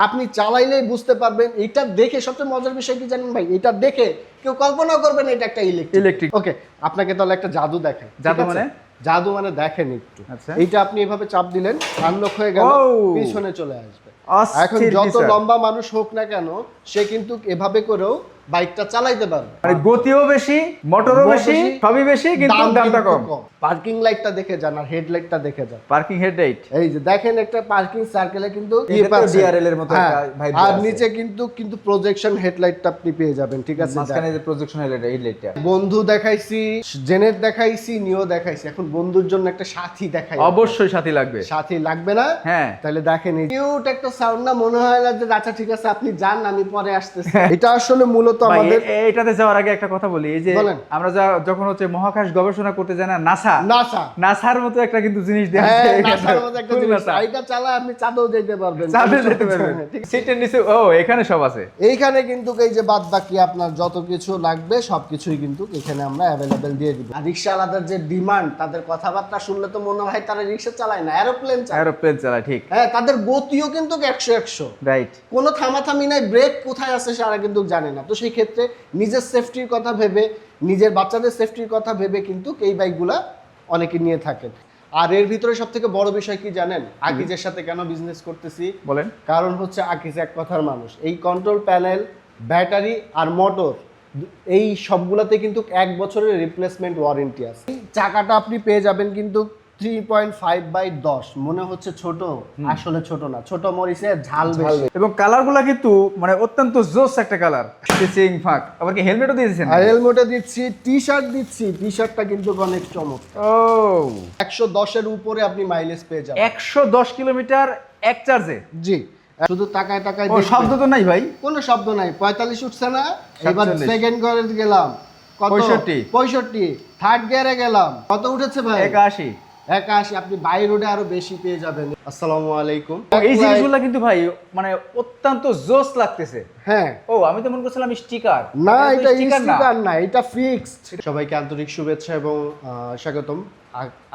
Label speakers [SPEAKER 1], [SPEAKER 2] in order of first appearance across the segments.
[SPEAKER 1] আপনি চালাইলেই বুঝতে পারবেন। এটা দেখে সবচেয়ে মজার বিষয় কি জানেন ভাই, এটা দেখে কেউ কল্পনা করবেন এটা একটা ইলেকট্রিক। ওকে, আপনাকে তাহলে একটা জাদু দেখাই। জাদু মানে দেখেন একটু। এইটা আপনি এভাবে চাপ দিলেন, আনলক হয়ে গেল, পিছনে চলে আসবে। এখন যত লম্বা মানুষ হোক না কেন, সে কিন্তু এভাবে করেও বাইকটা চালাইতে পারবে।
[SPEAKER 2] মানে গতিও বেশি, মোটরও বেশি, সবই বেশি, কিন্তু দামটা কম।
[SPEAKER 1] পার্কিং লাইটটা দেখে যান আর হেডলাইটটা দেখে যান।
[SPEAKER 2] পার্কিং হেডলাইট,
[SPEAKER 1] এই যে দেখেন একটা পার্কিং সার্কেলে কিন্তু
[SPEAKER 2] ডিআরএল এর মতো একটা ভাইব আছে।
[SPEAKER 1] আর নিচে কিন্তু প্রজেকশন হেডলাইটটা আপনি পেয়ে যাবেন, ঠিক আছে?
[SPEAKER 2] মাঝখানে যে প্রজেকশন হেডলাইটটা।
[SPEAKER 1] বন্ধু দেখাইছি, জেনেট দেখাইছি, নিও দেখাইছি, এখন বন্ধুর জন্য একটা সাথী দেখাই।
[SPEAKER 2] অবশ্যই সাথী লাগবে।
[SPEAKER 1] সাথী লাগবে না?
[SPEAKER 2] হ্যাঁ।
[SPEAKER 1] তাহলে দেখেন এই কিউট একটা সাউন্ড না, মনে হয় না যে আচ্ছা ঠিক আছে আপনি যান আমি পরে আসতেছি। এটা আসলে মূলত আমাদের
[SPEAKER 2] এটাতে যাওয়ার আগে একটা কথা বলি, এই যে আমরা যখন হচ্ছে মহাকাশ গবেষণা করতে যাই না, নাসার মতো একটা কিন্তু জিনিস দেয়া আছে।
[SPEAKER 1] নাসার মতো একটা জিনিস, এটা চালা আপনি চাঁদেও যেতে পারবেন।
[SPEAKER 2] সিটের নিচে এখানে সব আছে।
[SPEAKER 1] এইখানে কিন্তু এই যে বাদ বাকি আপনার যত কিছু লাগবে সবকিছুই কিন্তু এখানে আমরা অ্যাভেলেবেল দিয়ে দিব। আর রিকশাওয়ালাদের যে ডিমান্ড, তাদের কথাবার্তা শুনলে তো মনে হয় তারা রিকশা চালায় না, এরোপ্লেন
[SPEAKER 2] চালায়। ঠিক,
[SPEAKER 1] হ্যাঁ, তাদের গতিও কিন্তু 100
[SPEAKER 2] রাইট,
[SPEAKER 1] কোনো থামাথামি নাই, ব্রেক কোথায় আছে সারা কিন্তু জানে না। তো সেই ক্ষেত্রে নিজের সেফটির কথা ভেবে, নিজের বাচ্চাদের সেফটির কথা ভেবে কিন্তু এই বাইকগুলা অনেকে নিয়ে থাকেন। আর এর ভিতরে সব থেকে বড় বিষয় কি জানেন, আকিজের সাথে কেন বিজনেস করতেছি
[SPEAKER 2] বলেন?
[SPEAKER 1] কারণ হচ্ছে আকিজ এক কথার মানুষ। এই কন্ট্রোল প্যানেল, ব্যাটারি আর মোটর, এই সবগুলাতে কিন্তু 1 বছরের রিপ্লেসমেন্ট ওয়ারেন্টি আছে। এই চাকাটা আপনি পেয়ে যাবেন কিন্তু 3.5/10। মনে হচ্ছে ছোট, আসলে ছোট না, ছোট মরিচে ঝাল বেশি।
[SPEAKER 2] এবং কালারগুলো কিন্তু মানে অত্যন্ত জোস একটা কালার। স্টিচিং ফাঁক, আবার কি হেলমেটও দিয়েছেন?
[SPEAKER 1] হেলমেটও দিচ্ছি, টি-শার্ট দিচ্ছি। টি-শার্টটা কিন্তু অনেক চমৎকার। 110 এর উপরে আপনি মাইলেজ পেয়ে যাবেন।
[SPEAKER 2] 110 কিলোমিটার এক চার্জে।
[SPEAKER 1] জি, শুধু তাকায়
[SPEAKER 2] শব্দ তো নাই ভাই,
[SPEAKER 1] কোনো শব্দ নাই। 45 উঠছে না, এবার সেকেন্ড গিয়ারে গেলাম কত? 65। থার্ড গিয়ারে গেলাম কত উঠেছে ভাই? 81। আপনি বাই রোডে আরো বেশি পেয়ে যাবেন। আসসালামু আলাইকুম।
[SPEAKER 2] এই জিনিসগুলো কিন্তু ভাই মানে অত্যন্ত জোস লাগতেছে।
[SPEAKER 1] হ্যাঁ,
[SPEAKER 2] আমি তো মনে করছিলাম স্টিকার।
[SPEAKER 1] না, এটা স্টিকার না, এটা ফিক্সড। সবাইকে আন্তরিক শুভেচ্ছা এবং স্বাগতম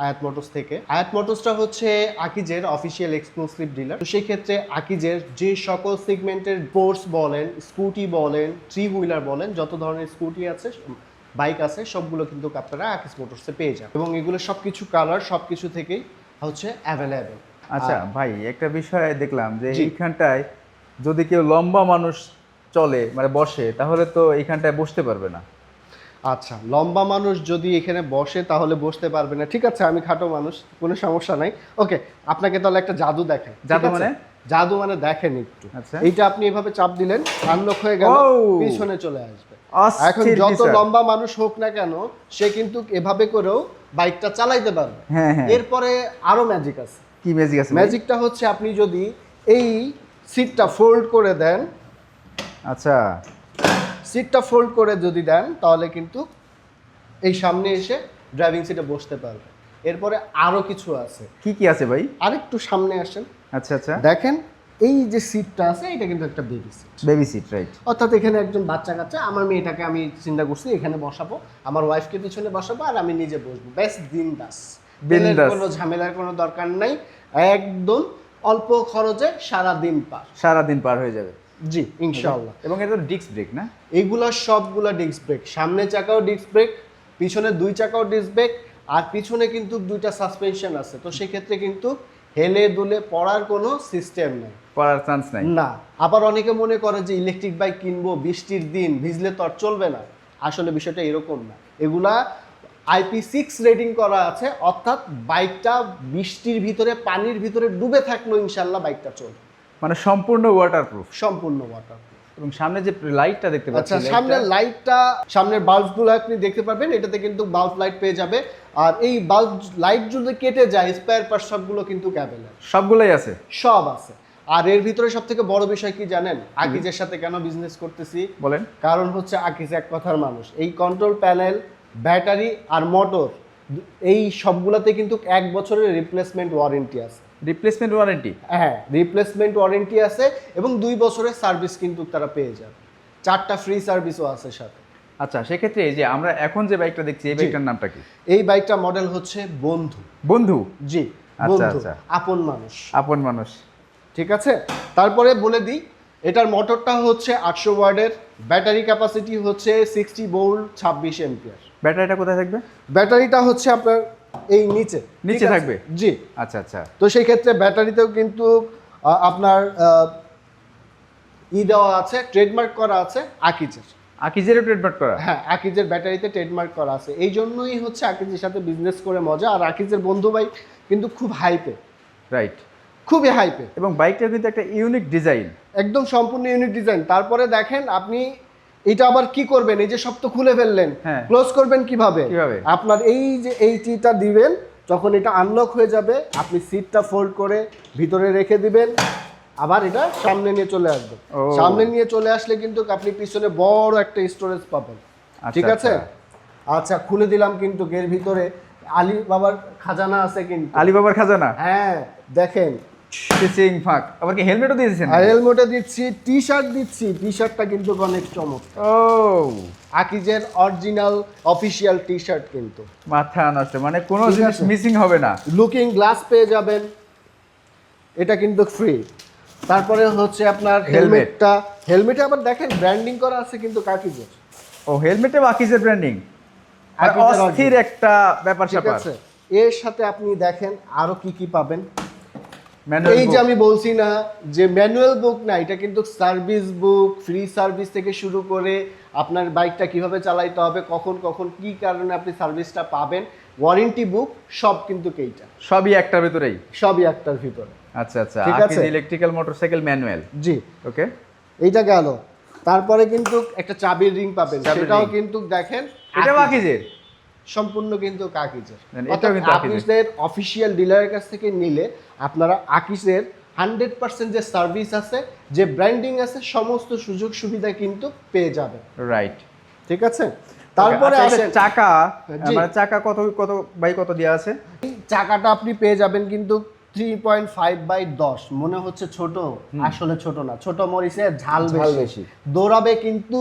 [SPEAKER 1] আয়াত মোটরস থেকে। আয়াত মোটরসটা হচ্ছে আকিজের অফিসিয়াল এক্সক্লুসিভ ডিলার। তো সেই ক্ষেত্রে আকিজের যে সকল সেগমেন্টের স্পোর্টস বলেন, স্কুটি বলেন, 3 হুইলার বলেন, যত ধরনের স্কুটি আছে, বাইক আছে, সবগুলো কিন্তু আপনারা আকিজ মোটরসে পেয়ে যাবেন। এবং এগুলো সবকিছু কালার সবকিছু থেকেই হচ্ছে অ্যাভেলেবেল।
[SPEAKER 2] আচ্ছা ভাই, একটা বিষয় দেখলাম যে এইখানটায় যদি কেউ লম্বা মানুষ চলে মানে বসে, তাহলে তো এইখানটায় বসতে পারবে না।
[SPEAKER 1] আচ্ছা, লম্বা মানুষ যদি এখানে বসে তাহলে বসতে পারবে না, ঠিক আছে? আমি খাটো মানুষ, কোনো সমস্যা নাই। ওকে, আপনাকে তাহলে একটা জাদু দেখাই। জাদু মানে দেখেন একটু। এইটা আপনি এভাবে চাপ দিলেন, আনলক হয়ে গেল, পিছনে চলে আসবে। এখন যত লম্বা মানুষ হোক না কেন, সে কিন্তু এভাবে করেও বাইকটা চালাইতে পারবে। এরপরে আরো ম্যাজিক আছে।
[SPEAKER 2] কি ম্যাজিক আছে?
[SPEAKER 1] ম্যাজিকটা হচ্ছে আপনি যদি এই সিটটা ফোল্ড করে দেন,
[SPEAKER 2] আচ্ছা,
[SPEAKER 1] সিটটা ফোল্ড করে যদি দেন, তাহলে কিন্তু এই সামনে এসে ড্রাইভিং সিটে বসতে পারবে। এরপরে আরো কিছু আছে।
[SPEAKER 2] কি আছে ভাই?
[SPEAKER 1] আরেকটু সামনে আসেন।
[SPEAKER 2] আচ্ছা,
[SPEAKER 1] দেখেন এই যে সিটটা আছে, এটা কিন্তু একটা
[SPEAKER 2] বেবি সিট, রাইট?
[SPEAKER 1] অর্থাৎ এখানে একজন বাচ্চা, আমার মেয়েটাকে আমি চিন্তা করছি এখানে বসাবো, আমার ওয়াইফকে পিছনে বসাবো, আর আমি নিজে বসবো। বেস্ট বিন্দাস, কোনো ঝামেলার কোনো দরকার নাই। একদম অল্প খরচে সারাদিন পার হয়ে যাবে। জি, ইনশাআল্লাহ।
[SPEAKER 2] এবং এটা ডিস্ক ব্রেক না?
[SPEAKER 1] এইগুলো সবগুলো ডিস্ক ব্রেক। সামনে চাকাও ডিস্ক ব্রেক, পিছনে 2 চাকাও ডিস্ক ব্রেক, আর পিছনে কিন্তু 2টা সাসপেনশন আছে। তো সেক্ষেত্রে কিন্তু হেলে দুলে পড়ার কোনো সিস্টেম নেই,
[SPEAKER 2] পড়ার চান্স নাই
[SPEAKER 1] না। আবার অনেকে মনে করে যে ইলেকট্রিক বাইক কিনবো, বৃষ্টির দিন ভিজলে তো আর চলবে না। আসলে বিষয়টা এরকম না। এগুলা IP6 রেটিং করা আছে, অর্থাৎ বাইকটা বৃষ্টির ভিতরে, পানির ভিতরে ডুবে থাকলেও ইনশাল্লাহ বাইকটা চলবে।
[SPEAKER 2] মানে সম্পূর্ণ ওয়াটারপ্রুফ। এবং সামনে যে লাইটটা দেখতে পাচ্ছেন,
[SPEAKER 1] সামনের লাইটটা, সামনের বাল্বগুলো আপনি দেখতে পাবেন, এটাতে কিন্তু বাল্ব লাইট পেয়ে যাবে। আর এই বাল্ব লাইট যদি কেটে যায়, স্পেয়ার পার্টস সবগুলো কিন্তু অ্যাভেলেবল,
[SPEAKER 2] সবগুলোই আছে,
[SPEAKER 1] সব আছে। আর এর ভিতরে সব থেকে বড় বিষয় কি জানেন, আকিজের সাথে কেন বিজনেস করতেছি
[SPEAKER 2] বলেন?
[SPEAKER 1] কারণ হচ্ছে আকিজ এক কথার মানুষ। এই কন্ট্রোল প্যানেল, ব্যাটারি আর মোটর, এই সবগুলাতে কিন্তু 1 বছরের রিপ্লেসমেন্ট ওয়ারেন্টি আছে। হ্যাঁ, রিপ্লেসমেন্ট ওয়ারেন্টি আছে এবং 2 বছরের সার্ভিস কিন্তু তারা পেয়ে যাবে। 4টা ফ্রি সার্ভিসও আছে সাথে।
[SPEAKER 2] আচ্ছা, সেক্ষেত্রে এই যে আমরা এখন যে বাইকটা দেখছি, এই বাইকটার নামটা কি?
[SPEAKER 1] এই বাইকটা মডেল হচ্ছে বন্ধু।
[SPEAKER 2] বন্ধু?
[SPEAKER 1] জি, বন্ধু, আপন মানুষ। ঠিক আছে, তারপরে বলে দিই এটার মোটরটা হচ্ছে 800 ওয়াটের, ব্যাটারি ক্যাপাসিটি হচ্ছে 60 ভোল্ট 26 এম্পিয়ার।
[SPEAKER 2] ব্যাটারিটা কোথায় থাকবে?
[SPEAKER 1] ব্যাটারিটা হচ্ছে আপনার এই নিচে
[SPEAKER 2] নিচে থাকবে?
[SPEAKER 1] জি।
[SPEAKER 2] আচ্ছা আচ্ছা।
[SPEAKER 1] তো সেই ক্ষেত্রে ব্যাটারিতেও কিন্তু আপনার দেওয়া আছে, ট্রেডমার্ক করা আছে আকিজের।
[SPEAKER 2] আকিজের ট্রেডমার্ক করা?
[SPEAKER 1] হ্যাঁ, আকিজের ব্যাটারিতে ট্রেডমার্ক করা আছে, এই জন্যই হচ্ছে আকিজের সাথে বিজনেস করে মজা। আর আকিজের বন্ধু ভাই কিন্তু খুব হাইপে,
[SPEAKER 2] রাইট,
[SPEAKER 1] খুবই হাইপে,
[SPEAKER 2] এবং বাইকটা কিন্তু একটা ইউনিক ডিজাইন,
[SPEAKER 1] একদম সম্পূর্ণ ইউনিক ডিজাইন। তারপরে দেখেন আপনি এটা আবার কি করবেন, এই যে সব তো খুলে ফেললেন,
[SPEAKER 2] হ্যাঁ,
[SPEAKER 1] ক্লোজ করবেন কিভাবে?
[SPEAKER 2] কিভাবে?
[SPEAKER 1] আপনার এই যে এই টিটা দিবেন, যখন এটা আনলক হয়ে যাবে আপনি সিটটা ফোল্ড করে ভিতরে রেখে দিবেন, আবার এটা সামনে নিয়ে চলে আসবে। সামনে নিয়ে চলে আসলে কিন্তু আপনি পিছনে বড় একটা স্টোরেজ পাবেন। ঠিক আছে, আচ্ছা খুলে দিলাম, কিন্তু এর ভিতরে আলী বাবার খাজানা আছে। কিন্তু
[SPEAKER 2] আলী বাবার খাজানা?
[SPEAKER 1] হ্যাঁ দেখেন,
[SPEAKER 2] স্টিচিং ফাঁক, আবার কি হেলমেটও দিয়ে দিয়েছেন?
[SPEAKER 1] হেলমেটও দিচ্ছি, টি শার্ট দিচ্ছি। টি শার্টটা কিন্তু অনেক চমৎকার,
[SPEAKER 2] ও
[SPEAKER 1] আকিজের অরিজিনাল অফিশিয়াল টি শার্ট, কিন্তু
[SPEAKER 2] মাথা নষ্ট, মানে কোনো জিনিস মিসিং হবে না।
[SPEAKER 1] লুকিং গ্লাস পেয়ে যাবেন, এটা কিন্তু ফ্রি। তারপরে হচ্ছে আপনার হেলমেটটা, হেলমেটে আবার দেখেন ব্র্যান্ডিং করা আছে কিন্তু আকিজের।
[SPEAKER 2] ও, হেলমেটে আকিজের ব্র্যান্ডিং, অস্থির একটা ব্যাপার
[SPEAKER 1] ঠিক
[SPEAKER 2] স্যাপার।
[SPEAKER 1] আছে, এর সাথে আপনি দেখেন আরো কি কি পাবেন।
[SPEAKER 2] ম্যানুয়াল
[SPEAKER 1] এই যে আমি বলছি না যে ম্যানুয়াল বুক না, এটা কিন্তু সার্ভিস বুক, ফ্রি সার্ভিস থেকে শুরু করে আপনার বাইকটা কিভাবে চালাইতে হবে, কখন কখন কি কারণে আপনি সার্ভিসটা পাবেন, ওয়ারেন্টি বুক, সব কিন্তু এইটা
[SPEAKER 2] সবই একটার ভিতরেই,
[SPEAKER 1] সবই একটার ভিতরে।
[SPEAKER 2] আচ্ছা আচ্ছা,
[SPEAKER 1] ঠিক আছে,
[SPEAKER 2] আকিজ ইলেকট্রিক্যাল মোটরসাইকেল ম্যানুয়াল,
[SPEAKER 1] জি
[SPEAKER 2] ওকে।
[SPEAKER 1] এইটা গেল। তারপরে কিন্তু একটা চাবির রিং পাবেন, সেটাও কিন্তু দেখেন
[SPEAKER 2] এটাও আকিজের,
[SPEAKER 1] সম্পূর্ণ কিন্তু আকিজের।
[SPEAKER 2] এটাও কিন্তু
[SPEAKER 1] আকিজের অফিশিয়াল ডিলারের কাছ থেকে নিলে আপনারা আকিজের 100% যে সার্ভিস আছে, যে ব্র্যান্ডিং আছে, সমস্ত সুযোগ সুবিধা কিন্তু পেয়ে যাবেন।
[SPEAKER 2] রাইট,
[SPEAKER 1] ঠিক আছে, তারপরে আসেন
[SPEAKER 2] চাকা, মানে চাকা কত কত বাই কত দেওয়া আছে?
[SPEAKER 1] চাকাটা আপনি পেয়ে যাবেন কিন্তু 3.5/10। মনে হচ্ছে ছোট, আসলে ছোট না, ছোট মরিচে ঝাল বেশি। দৌড়াবে কিন্তু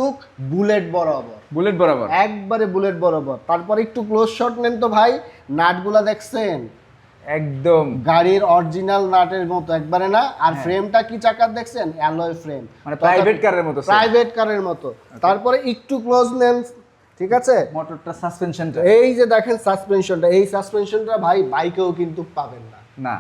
[SPEAKER 1] বুলেট বরাবর,
[SPEAKER 2] বুলেট বরাবর,
[SPEAKER 1] একবারে বুলেট বরাবর। তারপরে একটু ক্লোজ শট নেন তো ভাই, নাটগুলা দেখছেন
[SPEAKER 2] একদম
[SPEAKER 1] গাড়ির অরিজিনাল নাটের মতো, একবারে না। আর ফ্রেমটা কি চাকার দেখছেন, অ্যালয় ফ্রেম,
[SPEAKER 2] মানে প্রাইভেট কারের মতো,
[SPEAKER 1] প্রাইভেট কারের মতো। তারপরে একটু ক্লোজ নেন, ঠিক আছে,
[SPEAKER 2] মোটরটা, সাসপেনশনটা,
[SPEAKER 1] এই যে দেখেন সাসপেনশনটা, এই সাসপেনশনটা ভাই বাইকেও কিন্তু পাবেন না,
[SPEAKER 2] না।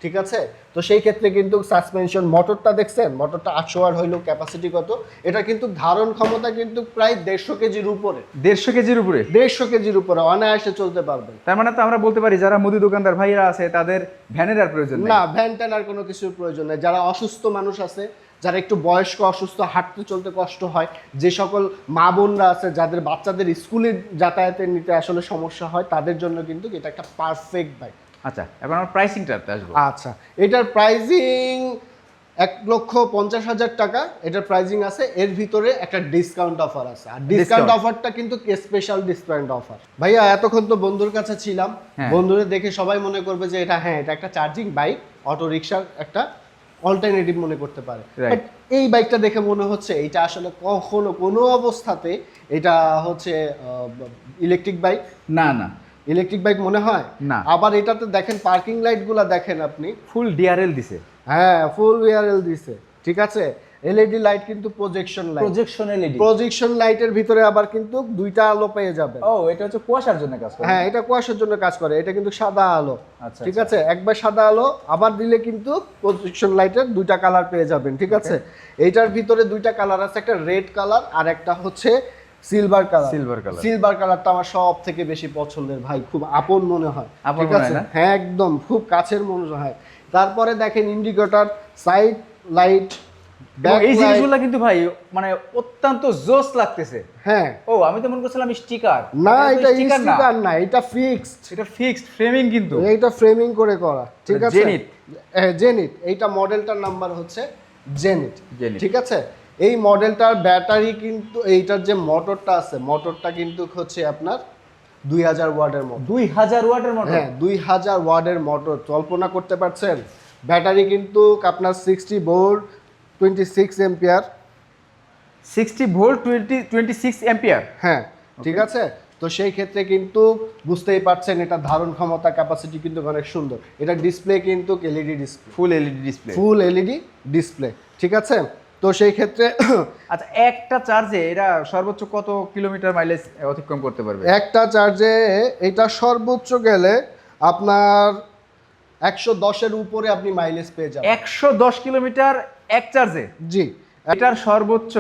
[SPEAKER 1] ঠিক আছে। তো সেই ক্ষেত্রে কিন্তু সাসপেনশন, মোটরটা দেখছেন, মোটরটা 800 ওয়াট হইলো, ক্যাপাসিটি কত, এটা কিন্তু ধারণ ক্ষমতা কিন্তু প্রায় 150 কেজির উপরে,
[SPEAKER 2] 150 কেজির উপরে,
[SPEAKER 1] 150 কেজির উপরে অনায়াসে চলতে পারবেন।
[SPEAKER 2] তার মানে তো আমরা বলতে পারি যারা মুদি দোকানদার ভাইরা আছে তাদের ভ্যানের আর প্রয়োজন নেই।
[SPEAKER 1] না, ভ্যান ট্যান আর কোনো কিছুর প্রয়োজন নেই। যারা অসুস্থ মানুষ আছে, যারা একটু বয়স্ক অসুস্থ, হাঁটতে চলতে কষ্ট হয়, যে সকল মা বোনরা আছে যাদের বাচ্চাদের স্কুলে যাতায়াতে নিতে আসলে সমস্যা হয়, তাদের জন্য কিন্তু এটা একটা পারফেক্ট বাইক।
[SPEAKER 2] আচ্ছা, এখন আমরা প্রাইসিংটাতে আসবো।
[SPEAKER 1] আচ্ছা, এটার প্রাইজিং 1,50,000 টাকা এটার প্রাইজিং আছে। এর ভিতরে একটা ডিসকাউন্ট অফার আছে, আর ডিসকাউন্ট অফারটা কিন্তু স্পেশাল ডিসকাউন্ট অফার। ভাইয়া এতক্ষণ তো বন্ধুর কাছে ছিলাম, বন্ধুদের দেখে সবাই মনে করবে যে এটা, হ্যাঁ এটা একটা চার্জিং বাইক, অটো রিকশার একটা অল্টারনেটিভ মনে করতে পারে। বাট এই বাইকটা দেখে মনে হচ্ছে এটা আসলে কখনো কোনো অবস্থাতে এটা হচ্ছে ইলেকট্রিক বাইক
[SPEAKER 2] না, না
[SPEAKER 1] ইলেকট্রিক বাইক মনে হয়
[SPEAKER 2] না।
[SPEAKER 1] আবার এটাতে দেখেন পার্কিং লাইটগুলো দেখেন আপনি,
[SPEAKER 2] ফুল ডিআরএল দিছে,
[SPEAKER 1] হ্যাঁ ফুল ভিআরএল দিছে, ঠিক আছে। এলইডি লাইট কিন্তু projection light,
[SPEAKER 2] projection LED,
[SPEAKER 1] projection লাইটের ভিতরে আবার কিন্তু দুইটা আলো পেয়ে যাবেন।
[SPEAKER 2] ও, এটা হচ্ছে কুয়াশার জন্য কাজ করে।
[SPEAKER 1] হ্যাঁ, এটা কুয়াশার জন্য কাজ করে, এটা কিন্তু সাদা আলো।
[SPEAKER 2] আচ্ছা,
[SPEAKER 1] ঠিক আছে, একবার সাদা আলো আবার দিলে কিন্তু প্রজেকশন লাইটের দুইটা কালার পেয়ে যাবেন। ঠিক আছে, এইটার ভিতরে দুইটা কালার আছে, একটা রেড কালার আর একটা হচ্ছে সিলভার কালার। সিলভার কালারটা আমার সব থেকে বেশি পছন্দের ভাই, খুব আপন মনে হয়। ঠিক আছে, হ্যাঁ একদম খুব কাছের মনে হয়। তারপরে দেখেন ইন্ডিকেটর, সাইড লাইট,
[SPEAKER 2] এই জিনিসগুলো কিন্তু ভাই মানে অত্যন্ত জোস লাগতেছে।
[SPEAKER 1] হ্যাঁ,
[SPEAKER 2] ও আমি তো মনে করছিলাম স্টিকার,
[SPEAKER 1] না এটা স্টিকার না, এটা ফিক্সড,
[SPEAKER 2] এটা ফিক্সড ফ্রেমিং কিন্তু,
[SPEAKER 1] এইটা ফ্রেমিং করে করা। ঠিক আছে,
[SPEAKER 2] জেনিথ,
[SPEAKER 1] জেনিথ, এইটা মডেলটার নাম্বার হচ্ছে জেনিথ। ঠিক আছে, এই মডেলটার ব্যাটারি কিন্তু, এইটার যে মোটরটা আছে, মোটরটা কিন্তু হচ্ছে আপনার 2000 ওয়াটের মোটর।
[SPEAKER 2] 2000 ওয়াটের মোটর?
[SPEAKER 1] হ্যাঁ, 2000 ওয়াটের মোটর, কল্পনা করতে পারছেন? ব্যাটারি কিন্তু আপনার 60 ভোল্ট 26 এম্পিয়ার।
[SPEAKER 2] 60 ভোল্ট 26 এম্পিয়ার,
[SPEAKER 1] হ্যাঁ ঠিক আছে। তো সেই ক্ষেত্রে কিন্তু বুঝতেই পারছেন এটা ধারণ ক্ষমতা ক্যাপাসিটি কিন্তু অনেক সুন্দর। এটা ডিসপ্লে কিন্তু এলইডি ডিসপ্লে,
[SPEAKER 2] ফুল এলইডি ডিসপ্লে,
[SPEAKER 1] ফুল এলইডি ডিসপ্লে, ঠিক আছে। তো সেই ক্ষেত্রে
[SPEAKER 2] আচ্ছা একটা চার্জে এরা সর্বোচ্চ কত কিলোমিটার মাইলেজ অতিক্রম করতে পারবে?
[SPEAKER 1] একটা চার্জে এটা সর্বোচ্চ গেলে আপনার 110-এর উপরে আপনি মাইলেজ পেয়ে যাবেন।
[SPEAKER 2] 110 কিলোমিটার এক চার্জে?
[SPEAKER 1] জি।
[SPEAKER 2] এটার সর্বোচ্চ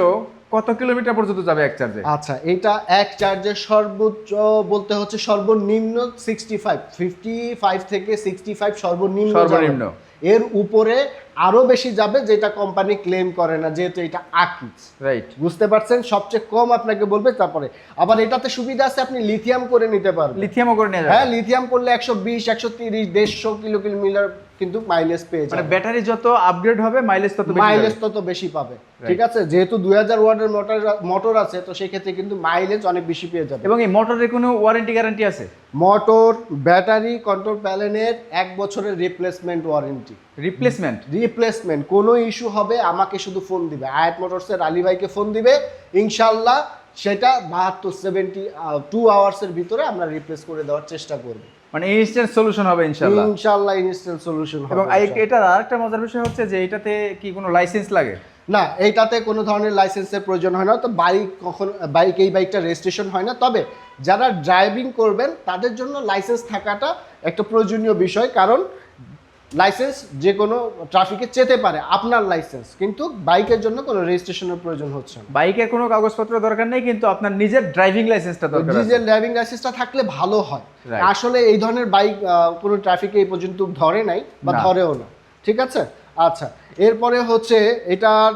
[SPEAKER 2] কত কিলোমিটার পর্যন্ত যাবে এক চার্জে?
[SPEAKER 1] আচ্ছা, এটা এক চার্জের সর্বোচ্চ বলতে হচ্ছে সর্বনিম্ন 55 থেকে 65 সর্বনিম্ন
[SPEAKER 2] সর্বনিম্ন।
[SPEAKER 1] যাবে। এর উপরে আরো বেশি যাবে, যেটা কোম্পানি ক্লেম করে না, যেহেতু এটা আকিজ।
[SPEAKER 2] রাইট,
[SPEAKER 1] বুঝতে পারছেন, সবচেয়ে কম আপনাকে বলবে। তারপরে আবার এটাতে সুবিধা আছে, আপনি লিথিয়াম করে নিতে পারবেন।
[SPEAKER 2] লিথিয়ামও করে নেওয়া
[SPEAKER 1] হ্যাঁ,
[SPEAKER 2] যাবে?
[SPEAKER 1] লিথিয়াম করলে 120, 130, 150 কিলোমিটার কিন্তু মাইলেজ পেয়ে
[SPEAKER 2] মানে
[SPEAKER 1] যাবে।
[SPEAKER 2] ব্যাটারি যত আপগ্রেড হবে মাইলেজ তত বেশি
[SPEAKER 1] মাইলেজ
[SPEAKER 2] হবে।
[SPEAKER 1] তত বেশি পাবে, ঠিক আছে। যেহেতু 2000 ওয়াটের মোটর আছে, তো সেই ক্ষেত্রে কিন্তু মাইলেজ অনেক বেশি পেয়ে যাবে।
[SPEAKER 2] এবং এই মোটরের কোনো ওয়ারেন্টি গ্যারান্টি আছে?
[SPEAKER 1] মোটর, ব্যাটারি, কন্ট্রোল প্যানেলের 1 বছরের রিপ্লেসমেন্ট ওয়ারেন্টি। রিপ্লেসমেন্ট কোনো ইস্যু হবে আমাকে শুধু ফোন দিবে, আয়াত মোটরসের আলী ভাইকে ফোন দিবে, ইনশাআল্লাহ সেটা 72 আওয়ার্সের ভিতরে আমরা রিপ্লেস করে দেওয়ার চেষ্টা করব।
[SPEAKER 2] মানে ইনস্ট্যান্ট সলিউশন হবে ইনশাআল্লাহ।
[SPEAKER 1] ইনশাআল্লাহ ইনস্ট্যান্ট সলিউশন হবে।
[SPEAKER 2] এবং এটার আরেকটা মজার বিষয় হচ্ছে যে এটাতে কি কোনো লাইসেন্স লাগে?
[SPEAKER 1] না, এইটাতে কোনো ধরনের লাইসেন্সের প্রয়োজন হয় না। তো এই বাইকটা রেজিস্ট্রেশন হয় না। তবে যারা ড্রাইভিং করবেন তাদের জন্য লাইসেন্স থাকাটা একটা প্রয়োজনীয় বিষয়, কারণ লাইসেন্স যে কোনো ট্রাফিকে চেতে পারে আপনার লাইসেন্স, কিন্তু বাইকের জন্য কোনো রেজিস্ট্রেশনের প্রয়োজন হচ্ছে না।
[SPEAKER 2] বাইকের কোনো কাগজপত্র দরকার নেই, কিন্তু আপনার নিজের ড্রাইভিং লাইসেন্সটা দরকার আছে।
[SPEAKER 1] নিজের ড্রাইভিং লাইসেন্সটা থাকলে ভালো হয়।
[SPEAKER 2] Right.
[SPEAKER 1] আসলে এই ধরনের বাইক কোনো ট্রাফিকে এই পর্যন্ত ধরে নাই বা
[SPEAKER 2] না।
[SPEAKER 1] ধরেও না, ঠিক আছে। আচ্ছা, এরপরে হচ্ছে এটার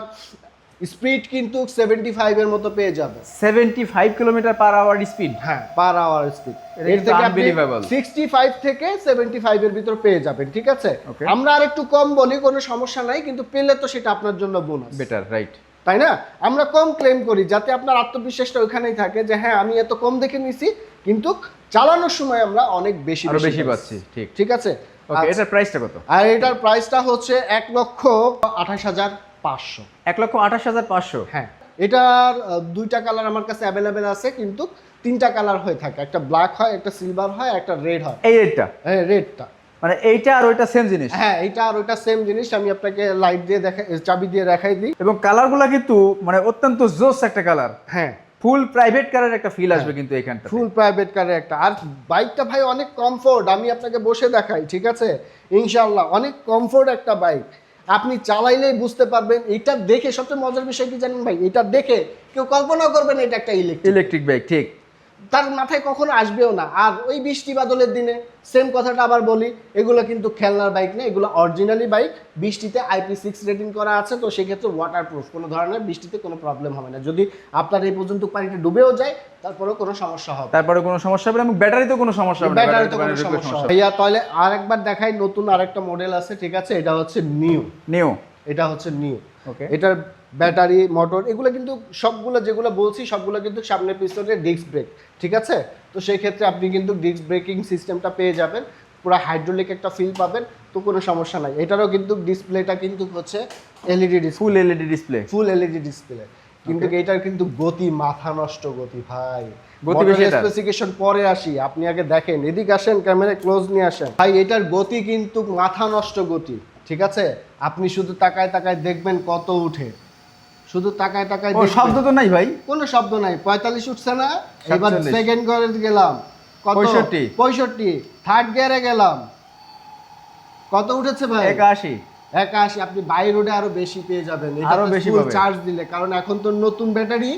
[SPEAKER 1] স্পিড কিন্তু 75 এর মতো পেয়ে যাবে।
[SPEAKER 2] 75 কিলোমিটার পার আওয়ার স্পিড?
[SPEAKER 1] হ্যাঁ, পার আওয়ার স্পিড।
[SPEAKER 2] এটা
[SPEAKER 1] এর
[SPEAKER 2] কিন্তু
[SPEAKER 1] থেকে আপনি
[SPEAKER 2] unbelievable।
[SPEAKER 1] 65 থেকে 75 এর ভিতর পেয়ে যাবেন, ঠিক আছে।
[SPEAKER 2] Okay.
[SPEAKER 1] আমরা আর একটু কম বলি, কোনো সমস্যা নাই, কিন্তু পেলে তো সেটা আপনার জন্য বোনাস,
[SPEAKER 2] বেটার, রাইট।
[SPEAKER 1] তাই না। আমরা কম ক্লেম করি যাতে আপনার আত্মবিশ্বাসটা ওখানেই থাকে যে হ্যাঁ আমি এত কম দেখে নিছি, কিন্তু চালানোর সময় আমরা অনেক বেশি
[SPEAKER 2] আরো বেশি পাচ্ছি, ঠিক।
[SPEAKER 1] ঠিক আছে।
[SPEAKER 2] ওকে, এটার প্রাইসটা কত?
[SPEAKER 1] আর এটার প্রাইসটা হচ্ছে 1,28,500।
[SPEAKER 2] 1,28,500?
[SPEAKER 1] হ্যাঁ, এটার দুইটা কালার আমার কাছে অ্যাভেলেবেল আছে, কিন্তু 3টা কালার হয়ে থাকে, একটা ব্ল্যাক হয়, একটা সিলভার হয়, একটা রেড হয়।
[SPEAKER 2] এই রেটটা?
[SPEAKER 1] হ্যাঁ, রেডটা।
[SPEAKER 2] মানে এইটা আর ওইটা সেম জিনিস?
[SPEAKER 1] হ্যাঁ, এটা আর ওইটা সেম জিনিস। আমি আপনাকে লাইট দিয়ে চাবি দিয়ে দেখাই দিই।
[SPEAKER 2] এবং কালারগুলো কিন্তু মানে অত্যন্ত জোস একটা কালার।
[SPEAKER 1] হ্যাঁ,
[SPEAKER 2] ফুল প্রাইভেট কারের একটা ফিল আসবে কিন্তু এইখানটা।
[SPEAKER 1] ফুল প্রাইভেট কারের একটা। আর বাইকটা ভাই অনেক কমফোর্ট, আমি আপনাকে বসে দেখাই, ঠিক আছে। ইনশাআল্লাহ অনেক কমফোর্ট একটা বাইক, আপনি চালাইলেই বুঝতে পারবেন। এটা দেখে সবচেয়ে মজার বিষয় কি জানেন ভাই, এটা দেখে কেউ কল্পনা করবেন এটা একটা
[SPEAKER 2] ইলেকট্রিক বাইক, ঠিক।
[SPEAKER 1] তার মাথায় কখনো আসবেও না। আর ওই বৃষ্টি বাদলের দিনে সেম কথাটা আবার বলি, এগুলো কিন্তু খেলনার বাইক না, এগুলো অরিজিনালি বাইক। বৃষ্টিতে IP6 রেটিং করা আছে, তো সেক্ষেত্রে ওয়াটারপ্রুফ, কোনো ধরনের বৃষ্টিতে কোনো প্রবলেম হবে না। যদি আপনার এই পর্যন্ত পানিতে ডুবেও যায় তারপরেও কোনো সমস্যা হবে না।
[SPEAKER 2] তারপরে কোনো সমস্যা হবে না, এবং ব্যাটারিতে কোনো সমস্যা হবে না।
[SPEAKER 1] ব্যাটারিতে কোনো সমস্যা হবে না। ভাইয়া তাহলে আরেকবার দেখাই, নতুন আরেকটা মডেল আছে, ঠিক আছে। এটা হচ্ছে নিউ। এটা হচ্ছে নিউ।
[SPEAKER 2] ওকে।
[SPEAKER 1] এটার ব্যাটারি, মোটর, এগুলো কিন্তু সবগুলো যেগুলো বলছি সবগুলো কিন্তু সামনে পিছনে ডিস্ক ব্রেক, ঠিক আছে। তো সেই ক্ষেত্রে আপনি কিন্তু ডিস্ক ব্রেকিং সিস্টেমটা পেয়ে যাবেন, পুরো হাইড্রোলিক একটা ফিল পাবেন, তো কোনো সমস্যা নাই। এটারও কিন্তু ডিসপ্লেটা কিন্তু হচ্ছে এলইডি ডিসপ্লে,
[SPEAKER 2] ফুল এলইডি ডিসপ্লে।
[SPEAKER 1] ফুল এলইডি ডিসপ্লে। কিন্তু এটার কিন্তু গতি মাথা নষ্ট গতি ভাই।
[SPEAKER 2] গতি বেশি এটার?
[SPEAKER 1] স্পেসিফিকেশন পরে আসি, আপনি আগে দেখেন, এদিকে আসেন, ক্যামেরা ক্লোজ নিয়ে আসেন ভাই। এটার গতি কিন্তু মাথা নষ্ট গতি, ঠিক আছে। আপনি শুধু তাকায় তাকায় দেখবেন কত উঠে, শুধু তাকায় তাকায়
[SPEAKER 2] ও, শব্দ তো নাই ভাই?
[SPEAKER 1] কোনো শব্দ নাই। 45 উঠছে না, এবার
[SPEAKER 2] 47
[SPEAKER 1] সেকেন্ড গিয়ারে গেলাম, কত? 65 থার্ড গিয়ারে গেলাম, কত উঠেছে ভাই? 81। আপনি বাই রোডে আরো বেশি পেয়ে যাবেন, এটা
[SPEAKER 2] আরো বেশি
[SPEAKER 1] ফুল
[SPEAKER 2] পাবে।
[SPEAKER 1] চার্জ দিলে, কারণ এখন তো নতুন ব্যাটারি,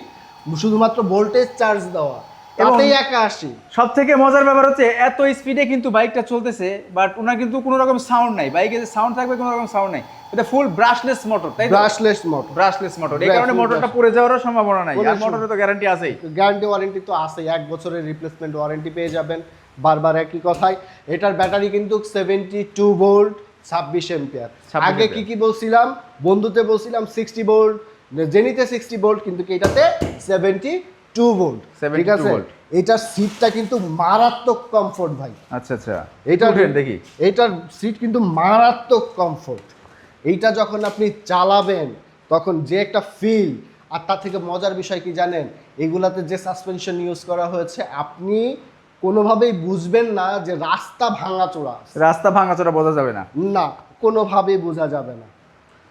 [SPEAKER 1] শুধুমাত্র ভোল্টেজ চার্জ দেওয়া,
[SPEAKER 2] এবং
[SPEAKER 1] তাতেই 81।
[SPEAKER 2] সব থেকে মজার ব্যাপার হচ্ছে এত স্পিডে কিন্তু বাইকটা চলতেছে, বাট ওনার কিন্তু কোনো রকম সাউন্ড নাই। বাইকে যে সাউন্ড থাকবে কোনো রকম সাউন্ড নাই। এটা ফুল ব্রাশলেস মোটর, তাই তো?
[SPEAKER 1] Brushless motor.
[SPEAKER 2] ব্রাশলেস মোটর, এই কারণে মোটরটা পুড়ে যাওয়ার সম্ভাবনা নাই।
[SPEAKER 1] কোনো
[SPEAKER 2] আর মোটরে তো গ্যারান্টি আছেই।
[SPEAKER 1] গ্যারান্টি ওয়ারেন্টি তো আছে, 1 বছরের রিপ্লেসমেন্ট ওয়ারেন্টি পেয়ে যাবেন। বারবার একই কথাই, এটার ব্যাটারি কিন্তু 72 ভোল্ট 26 এম্পিয়ার।
[SPEAKER 2] 26
[SPEAKER 1] আগে কি বলছিলাম, বন্ধুতে বলছিলাম 60 ভোল্ট, জেনিতে 60 ভোল্ট, কিন্তু এটাতে 72 ভোল্ট, ঠিক
[SPEAKER 2] 72
[SPEAKER 1] আছে।
[SPEAKER 2] ভোল্ট।
[SPEAKER 1] এটার সিটটা কিন্তু মারাত্মক কমফোর্ট ভাই।
[SPEAKER 2] আচ্ছা আচ্ছা,
[SPEAKER 1] এটা
[SPEAKER 2] উঠেন দেখি।
[SPEAKER 1] এটার সিট কিন্তু মারাত্মক কমফোর্ট। এইটা যখন আপনি চালাবেন তখন যে একটা ফিল, আর তার থেকে মজার বিষয় কি জানেন, এগুলাতে যে সাসপেনশন ইউজ করা হয়েছে আপনি কোনোভাবেই বুঝবেন না যে রাস্তা ভাঙাচোরা আছে।
[SPEAKER 2] রাস্তা ভাঙাচোরা বোঝা যাবে না।
[SPEAKER 1] না, কোনোভাবেই বোঝা যাবে না,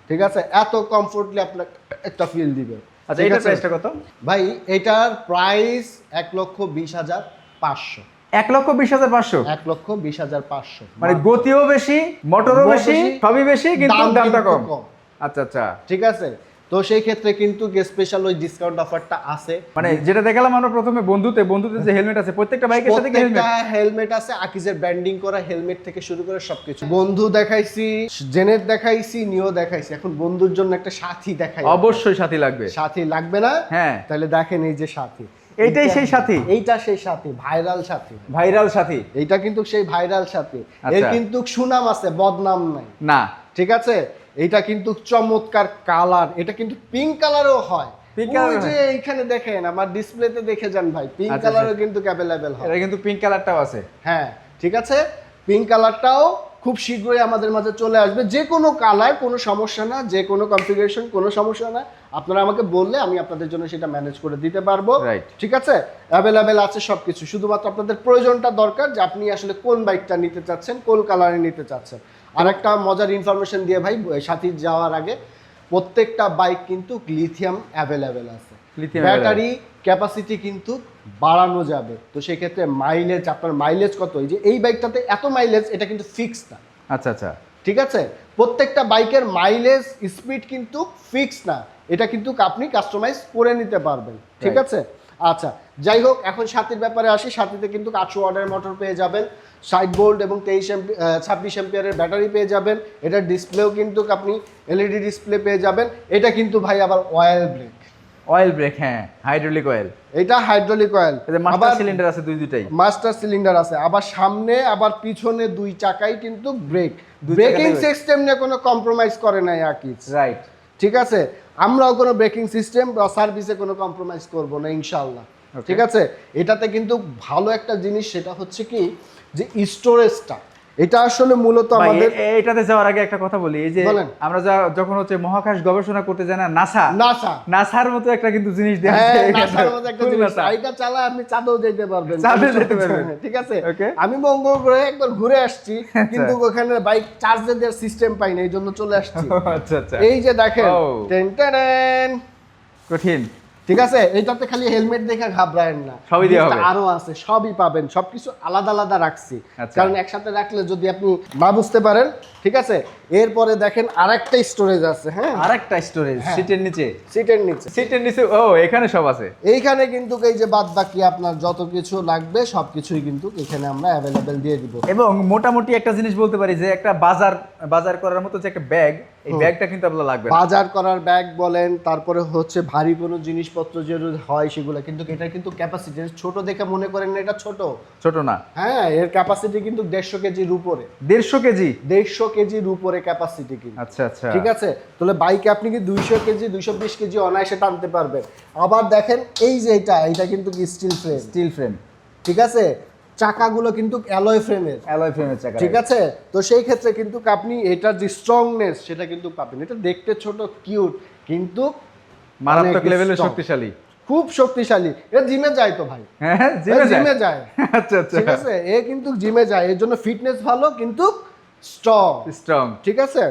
[SPEAKER 1] ঠিক আছে? এত কমফোর্টলি আপনার একটা ফিল দিবে।
[SPEAKER 2] আচ্ছা, এটার প্রাইসটা কত
[SPEAKER 1] ভাই? এটার প্রাইস 1,20,500।
[SPEAKER 2] 1,20,500?
[SPEAKER 1] 1,20,500।
[SPEAKER 2] মানে গতিও বেশি, মোটরও বেশি, সবই বেশি, কিন্তু দামটা কম। আচ্ছা আচ্ছা,
[SPEAKER 1] ঠিক আছে। তো সেই ক্ষেত্রে কিন্তু স্পেশাল ওই ডিসকাউন্ট অফারটা আছে।
[SPEAKER 2] মানে যেটা দেখালাম আমরা প্রথমে বন্ধুতে যে হেলমেট আছে, প্রত্যেকটা বাইকের সাথে
[SPEAKER 1] হেলমেট আছে, আকিজের ব্র্যান্ডিং করা হেলমেট থেকে শুরু করে সবকিছু। বন্ধু দেখাইছি, জেনেট দেখাইছি, নিও দেখাইছি, এখন বন্ধুর জন্য একটা সাথী দেখাই।
[SPEAKER 2] অবশ্যই সাথী লাগবে।
[SPEAKER 1] সাথী লাগবে না?
[SPEAKER 2] হ্যাঁ।
[SPEAKER 1] তাহলে দেখেন এই যে সাথী,
[SPEAKER 2] এইটাই সেই সাথী।
[SPEAKER 1] এইটা সেই সাথী, ভাইরাল সাথী।
[SPEAKER 2] ভাইরাল সাথী,
[SPEAKER 1] এইটা কিন্তু সেই ভাইরাল সাথী।
[SPEAKER 2] আচ্ছা।
[SPEAKER 1] এর কিন্তু সুনাম আছে, বদনাম নাই।
[SPEAKER 2] না,
[SPEAKER 1] ঠিক আছে। এটা কিন্তু চমৎকার কালার, এটা কিন্তু পিঙ্ক কালারও হয়। ওই যে এইখানে দেখেন, আমার ডিসপ্লেতে দেখে যান ভাই, পিঙ্ক কালারও কিন্তু অ্যাভেলেবেল হয়।
[SPEAKER 2] এটা কিন্তু পিঙ্ক কালারটাও আছে।
[SPEAKER 1] হ্যাঁ, ঠিক আছে। পিঙ্ক কালারটাও খুব শীঘ্রই আমাদের মাঝে চলে আসবে। যে কোনো কালার, কোনো সমস্যা না, যে কোনো কনফিগারেশন, কোনো সমস্যা না। আপনারা আমাকে বললে আমি আপনাদের জন্য সেটা ম্যানেজ করে দিতে পারবো। ঠিক আছে, অ্যাভেলেবেল আছে সবকিছু। শুধুমাত্র আপনাদের প্রয়োজনটা দরকার যে আপনি আসলে কোন বাইকটা নিতে চাচ্ছেন, কোন কালারে নিতে চাচ্ছেন। আর একটা মজার ইনফরমেশন দিয়ে ভাই, সাথী যাওয়ার আগে, প্রত্যেকটা বাইক কিন্তু লিথিয়াম অ্যাভেলেবেল আছে। ব্যাটারি ক্যাপাসিটি কিন্তু বাড়ানো যাবে। তো সেই ক্ষেত্রে মাইলেজ, আপনার মাইলেজ কত, এই যে এই বাইকটাতে এত মাইলেজ, এটা কিন্তু ফিক্স না।
[SPEAKER 2] আচ্ছা আচ্ছা,
[SPEAKER 1] ঠিক আছে। প্রত্যেকটা বাইকের মাইলেজ স্পিড কিন্তু ফিক্স না, এটা কিন্তু আপনি কাস্টমাইজ করে নিতে পারবেন। ঠিক আছে। আচ্ছা, যাই হোক, এখন সাথীর ব্যাপারে আসি। সাথীতে কিন্তু 800 ওয়াটের মোটর পেয়ে যাবেন, 60 ভোল্ট এবং 26 অ্যাম্পিয়ারের ব্যাটারি পেয়ে যাবেন। এটার ডিসপ্লেও কিন্তু আপনি এলইডি ডিসপ্লে পেয়ে যাবেন। এটা কিন্তু ভাই আবার
[SPEAKER 2] অয়েল ব্রেক। হ্যাঁ, হাইড্রোলিক অয়েল।
[SPEAKER 1] এটা হাইড্রোলিক অয়েল,
[SPEAKER 2] মাস্টার সিলিন্ডার আছে, দুইটাই
[SPEAKER 1] মাস্টার সিলিন্ডার আছে। আবার সামনে আবার পিছনে দুই চাকাই কিন্তু ব্রেকিং সিস্টেম নিয়ে কোনো কম্প্রোমাইজ করে নাই আকিজ।
[SPEAKER 2] রাইট,
[SPEAKER 1] ঠিক আছে। আমরাও কোনো ব্রেকিং সিস্টেম বা সার্ভিসে কোনো কম্প্রোমাইজ করব না ইনশাআল্লাহ। ঠিক আছে। এটাতে কিন্তু ভালো একটা জিনিস, সেটা হচ্ছে কি যে স্টোরেজটা, এটা আসলে মূলত আমাদের।
[SPEAKER 2] এটাতে যাওয়ার আগে একটা কথা বলি, এই যে আমরা যখন হচ্ছে মহাকাশ গবেষণা করতে যাই না, নাসার মতো একটা কিন্তু জিনিস দেয়া আছে।
[SPEAKER 1] নাসার মতো একটা জিনিস, এটা চালায় আপনি চাঁদেও যেতে পারবেন। ঠিক আছে। আমি মঙ্গল গ্রহে একবার ঘুরে আসছি, কিন্তু ওখানে বাইক চার্জে দেওয়ার সিস্টেম পাই না, এই জন্য চলে আসছি।
[SPEAKER 2] আচ্ছা আচ্ছা,
[SPEAKER 1] এই যে দেখেন, টেন টেন,
[SPEAKER 2] কঠিন।
[SPEAKER 1] ঠিক আছে। এইটাতে খালি হেলমেট দেখে ঘাবড়ায়েন না,
[SPEAKER 2] সবই দেওয়া হবে,
[SPEAKER 1] আরো আছে, সবই পাবেন। সবকিছু আলাদা আলাদা রাখছি, কারণ একসাথে রাখলে যদি আপনি না বুঝতে পারেন। ঠিক আছে। এরপরে দেখেন আরেকটা স্টোরেজ আছে। হ্যাঁ,
[SPEAKER 2] আরেকটা স্টোরেজ সিটের নিচে। ও, এখানে সব আছে।
[SPEAKER 1] এইখানে কিন্তু এই যে বাদ বাকি আপনার যত কিছু লাগবে সবকিছুই কিন্তু এখানে আমরা অ্যাভেলেবেল দিয়ে দিব।
[SPEAKER 2] এবং মোটামুটি একটা জিনিস বলতে পারি যে একটা বাজার করার মতো যে একটা ব্যাগ, এই ব্যাগটা কিন্তু আপনার লাগবে।
[SPEAKER 1] বাজার করার ব্যাগ বলেন, তারপরে হচ্ছে ভারী কোনো জিনিসপত্র যেগুলো হয় সেগুলো কিন্তু, এটা কিন্তু ক্যাপাসিটি ছোট দেখে মনে করেন না এটা ছোট না। হ্যাঁ, এর ক্যাপাসিটি কিন্তু 150 কেজির উপরে। 150 কেজির উপরে ক্যাপাসিটি কিন্তু।
[SPEAKER 2] আচ্ছা আচ্ছা,
[SPEAKER 1] ঠিক আছে। তাহলে বাইকে আপনি কি 200 কেজি 220 কেজি অনায়াসে টানতে পারবেন। আবার দেখেন এই যে এটা কিন্তু কি স্টিল ফ্রেম। ঠিক আছে। চাকাগুলো কিন্তু অ্যালয় ফ্রেমের চাকা। ঠিক আছে। তো সেই ক্ষেত্রে কিন্তু আপনি এটার যে স্ট্রংনেস সেটা কিন্তু পাবেন। এটা দেখতে ছোট কিউট, কিন্তু
[SPEAKER 2] মারাত্মক লেভেলের শক্তিশালী,
[SPEAKER 1] খুব শক্তিশালী। এটা জিমে যায় তো ভাই।
[SPEAKER 2] হ্যাঁ, জিমে যায়। আচ্ছা আচ্ছা,
[SPEAKER 1] ঠিক আছে। এ কিন্তু জিমে যায়, এর জন্য ফিটনেস ভালো, কিন্তু স্ট্রং। ঠিক আছে।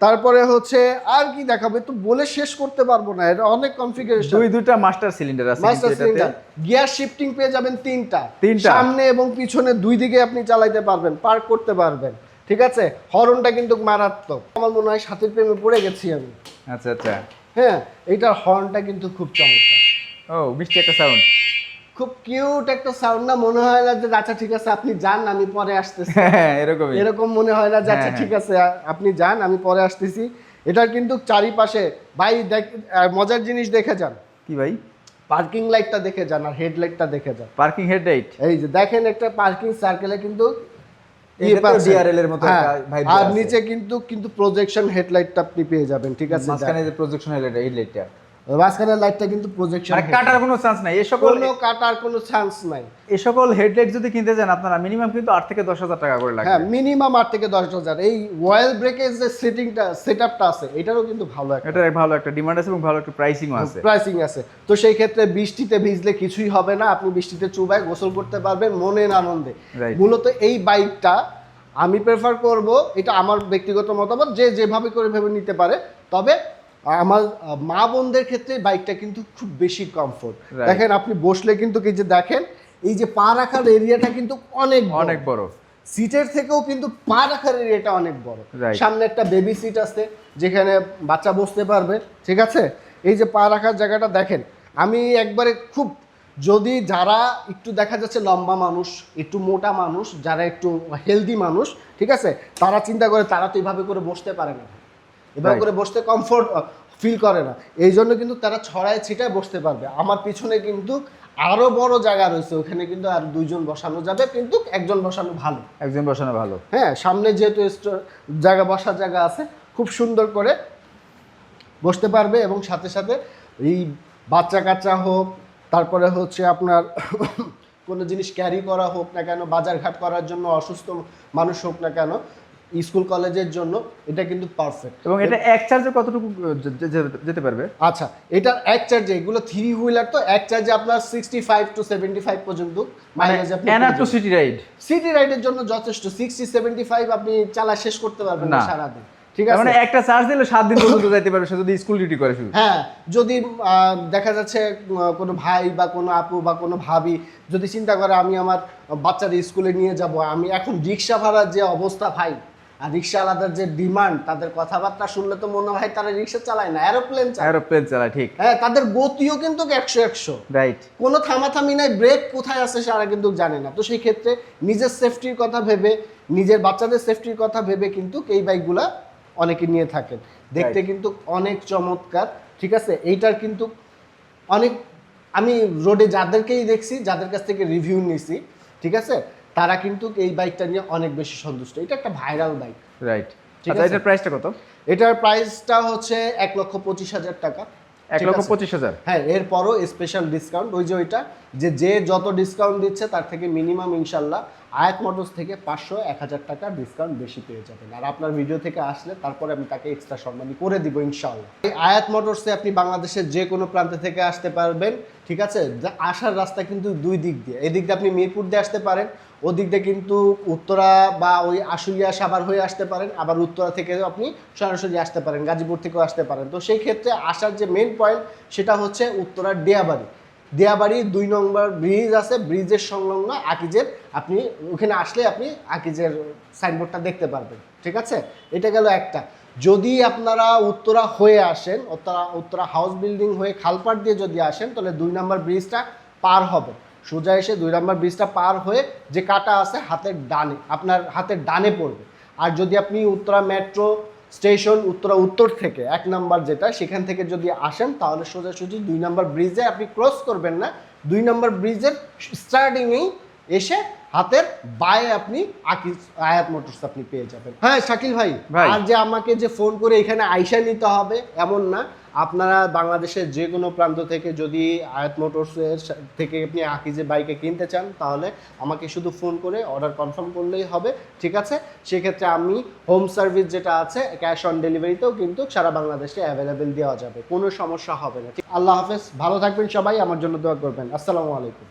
[SPEAKER 1] তারপরে হচ্ছে আর কি দেখাবো, তো বলে শেষ করতে পারবো না, এটা অনেক কনফিগারেশন।
[SPEAKER 2] দুইটা মাস্টার সিলিন্ডার আছে,
[SPEAKER 1] গিয়ার শিফটিং পেয়ে যাবেন তিনটা, সামনে এবং পিছনে দুই দিকে আপনি চালাতে পারবেন, পার্ক করতে পারবেন। ঠিক আছে। হর্নটা কিন্তু মারাত্মক, আমার মনে হয় সাথীর প্রেমে পড়ে গেছি আমি।
[SPEAKER 2] আচ্ছা আচ্ছা,
[SPEAKER 1] হ্যাঁ, এইটার হর্নটা কিন্তু খুব চমৎকার।
[SPEAKER 2] ও, মিষ্টি একটা সাউন্ড,
[SPEAKER 1] খুব কিউট একটা সাউন্ড না? মনে হয় না যে আচ্ছা ঠিক আছে আপনি যান আমি পরে আসতেছি, এরকম মনে হয় না যে আচ্ছা ঠিক আছে আপনি যান আমি পরে আসতেছি। এটার কিন্তু চারিপাশে ভাই মজার জিনিস দেখে যান। কি ভাই? পার্কিং লাইটটা দেখে যান, আর হেডলাইটটা দেখে যান।
[SPEAKER 2] পার্কিং হেডলাইট,
[SPEAKER 1] এই যে দেখেন একটা পার্কিং সার্কেলে কিন্তু
[SPEAKER 2] ডিআরএল এর মতো ভাই,
[SPEAKER 1] আর নিচে কিন্তু প্রজেকশন হেডলাইটটা আপনি পেয়ে যাবেন। ঠিক আছে,
[SPEAKER 2] মাঝখানে যে প্রজেকশন হেডলাইটটা,
[SPEAKER 1] মাঝখানের লাইটটা কিন্তু প্রজেকশন,
[SPEAKER 2] মানে কাটার কোনো চান্স নাই।
[SPEAKER 1] কোনো কাটার কোনো চান্স নাই।
[SPEAKER 2] এই সকল হেডলাইট যদি কিনতে চান আপনারা মিনিমাম কিন্তু 8 থেকে 10,000 টাকা করে লাগবে।
[SPEAKER 1] হ্যাঁ, মিনিমাম 8 থেকে 10,000। এই ওয়েল ব্রেকের যে সেটআপটা আছে এটারও কিন্তু ভালো একটা,
[SPEAKER 2] এটার ভালো একটা ডিমান্ড আছে এবং ভালো একটা প্রাইসিংও আছে।
[SPEAKER 1] তো সেই ক্ষেত্রে বৃষ্টিতে ভিজলে কিছুই হবে না, আপনি বৃষ্টিতে চুবায় গোসল করতে পারবেন মনের আনন্দে। মূলত এই বাইকটা আমি প্রেফার করব, এটা আমার ব্যক্তিগত মতামত, যে যেভাবে করে ভেবে নিতে পারে। তবে আমার মা বোনদের ক্ষেত্রে বাইকটা কিন্তু খুব বেশি কমফোর্ট। দেখেন আপনি বসলে কিন্তু এই যে দেখেন এই যে পা রাখার এরিয়াটা কিন্তু অনেক
[SPEAKER 2] অনেক বড়,
[SPEAKER 1] সিটের থেকেও কিন্তু পা রাখার এরিয়াটা অনেক বড়। সামনে একটা বেবি সিট আছে যেখানে বাচ্চা বসতে পারবে, ঠিক আছে। এই যে পা রাখার জায়গাটা দেখেন, আমি একবারে খুব, যদি যারা একটু দেখা যাচ্ছে লম্বা মানুষ, একটু মোটা মানুষ, যারা একটু হেলদি মানুষ, ঠিক আছে, তারা চিন্তা করে, তারা তো এইভাবে করে বসতে পারে না, এভাবে করে বসতে কমফোর্ট ফিল করে না, এই জন্য কিন্তু তারা ছড়ায় ছিটায় বসতে পারবে। আমার পিছনে কিন্তু আরো বড় জায়গা রয়েছে, ওখানে কিন্তু আর 2 জন বসানো যাবে, কিন্তু একজন বসানো ভালো,
[SPEAKER 2] একজন বসানো ভালো।
[SPEAKER 1] হ্যাঁ, সামনে যেহেতু জায়গা, বসার জায়গা আছে, খুব সুন্দর করে বসতে পারবে। এবং সাথে সাথে এই বাচ্চা কাচ্চা হোক, তারপরে হচ্ছে আপনার কোনো জিনিস ক্যারি করা হোক না কেন, বাজারঘাট করার জন্য, অসুস্থ মানুষ হোক না কেন, স্কুল কলেজের জন্য এটা কিন্তু পারফেক্ট।
[SPEAKER 2] এবং এটা এক চার্জে কতটুকু যেতে পারবে?
[SPEAKER 1] আচ্ছা, এটা এক চার্জে, এগুলো 3 হুইলার, তো এক চার্জে আপনার 65 to 75 পর্যন্ত মাইলেজ আপনি
[SPEAKER 2] enough to city ride.
[SPEAKER 1] City রাইডের জন্য যথেষ্ট। 60-75 আপনি চালা শেষ করতে পারবেন না সারা দিন, ঠিক আছে।
[SPEAKER 2] মানে একটা চার্জ দিলে 7 দিন পর্যন্ত যাইতে পারবে সে যদি স্কুল ডিউটি করে শুধু।
[SPEAKER 1] হ্যাঁ, যদি দেখা যাচ্ছে কোনো ভাই বা কোনো আপু বা কোনো ভাবি যদি চিন্তা করে আমি আমার বাচ্চাদের স্কুলে নিয়ে যাব, আমি এখন রিক্সা ভাড়ার যে অবস্থা ভাই, আর রিক্সাওয়ালাদের যে ডিমান্ড, তাদের কথাবার্তা শুনলে তো মনে হয় তারা রিক্সা চালায় না, এরোপ্লেন
[SPEAKER 2] চালায়। ঠিক,
[SPEAKER 1] হ্যাঁ, তাদের গতিও কিন্তু 100
[SPEAKER 2] রাইট,
[SPEAKER 1] কোনো থামাথামি নাই, ব্রেক কোথায় আছে সারা কিন্তু জানে না। তো সেই ক্ষেত্রে নিজের সেফটির কথা ভেবে, নিজের বাচ্চাদের সেফটির কথা ভেবে কিন্তু এই বাইকগুলা অনেকে নিয়ে থাকেন। দেখতে কিন্তু অনেক চমৎকার, ঠিক আছে। এইটার কিন্তু অনেক, আমি রোডে যাদেরকেই দেখছি, যাদের কাছ থেকে রিভিউ নিছি, ঠিক আছে, তারা কিন্তু এই বাইকটা নিয়ে অনেক বেশি সন্তুষ্ট। এটা একটা ভাইরাল বাইক,
[SPEAKER 2] রাইট। আচ্ছা, এটার প্রাইসটা কত?
[SPEAKER 1] এটার প্রাইসটা হচ্ছে 1,25,000 টাকা।
[SPEAKER 2] 1,25,000?
[SPEAKER 1] হ্যাঁ, এরপরও স্পেশাল ডিসকাউন্ট, ওই যে ওইটা যে যত ডিসকাউন্ট দিচ্ছে তার থেকে মিনিমাম ইনশাল্লাহ আয়াত মোটরস থেকে 500-1000 টাকা ডিসকাউন্ট বেশি পেয়ে যাবেন। আর আপনার ভিডিও থেকে আসলে তারপরে আমি তাকে এক্সট্রা সম্মানী করে দিব ইনশাল্লাহ। এই আয়াত মোটরসে আপনি বাংলাদেশের যে কোনো প্রান্ত থেকে আসতে পারবেন, ঠিক আছে। আসার রাস্তা কিন্তু 2 দিক দিয়ে, এদিক দিয়ে আপনি মিরপুর দিয়ে আসতে পারেন, ওদিক দিয়ে কিন্তু উত্তরা বা ওই আশুলিয়া সাভার হয়ে আসতে পারেন, আবার উত্তরা থেকে আপনি সরাসরি আসতে পারেন, গাজীপুর থেকেও আসতে পারেন। তো সেই ক্ষেত্রে আসার যে মেন পয়েন্ট সেটা হচ্ছে উত্তরার দিয়াবাড়ি 2 নম্বর ব্রিজ আছে, ব্রিজের সংলগ্ন আকিজের, আপনি ওখানে আসলে আপনি আকিজের সাইনবোর্ডটা দেখতে পারবেন, ঠিক আছে। এটা গেল একটা। যদি আপনারা উত্তরা হয়ে আসেন, উত্তরা হাউস বিল্ডিং হয়ে খালপাট দিয়ে যদি আসেন, তাহলে 2 নম্বর ব্রিজটা পার হবে, সোজা এসে 2 নম্বর ব্রিজটা পার হয়ে যে কাটা আছে হাতের ডানে, আপনার হাতের ডানে পড়বে। আর যদি আপনি উত্তরা মেট্রো স্টেশন উত্তর থেকে 1 নম্বর যেটা, সেখান থেকে যদি আসেন, তাহলে সোজাসুজি 2 নম্বর ব্রিজে আপনি ক্রস করবেন না, 2 নম্বর ব্রিজের স্টার্টিংয়েই এসে হাতের বায়ে আপনি আয়াত মোটরস আপনি পেয়ে যাবেন। হ্যাঁ শাকিল ভাই, আর যে আমাকে যে ফোন করে এখানে আইসা নিতে হবে এমন না, আপনারা বাংলাদেশের যে কোনো প্রান্ত থেকে যদি আয়াত মোটরসের থেকে আপনি আকিজে বাইকে কিনতে চান, তাহলে আমাকে শুধু ফোন করে অর্ডার কনফার্ম করলেই হবে, ঠিক আছে। সেক্ষেত্রে আমি হোম সার্ভিস যেটা আছে, ক্যাশ অন ডেলিভারিতেও কিন্তু সারা বাংলাদেশে অ্যাভেলেবেল দেওয়া যাবে, কোনো সমস্যা হবে না। আল্লাহ হাফেজ, ভালো থাকবেন সবাই, আমার জন্য দোয়া করবেন। আসসালামু আলাইকুম।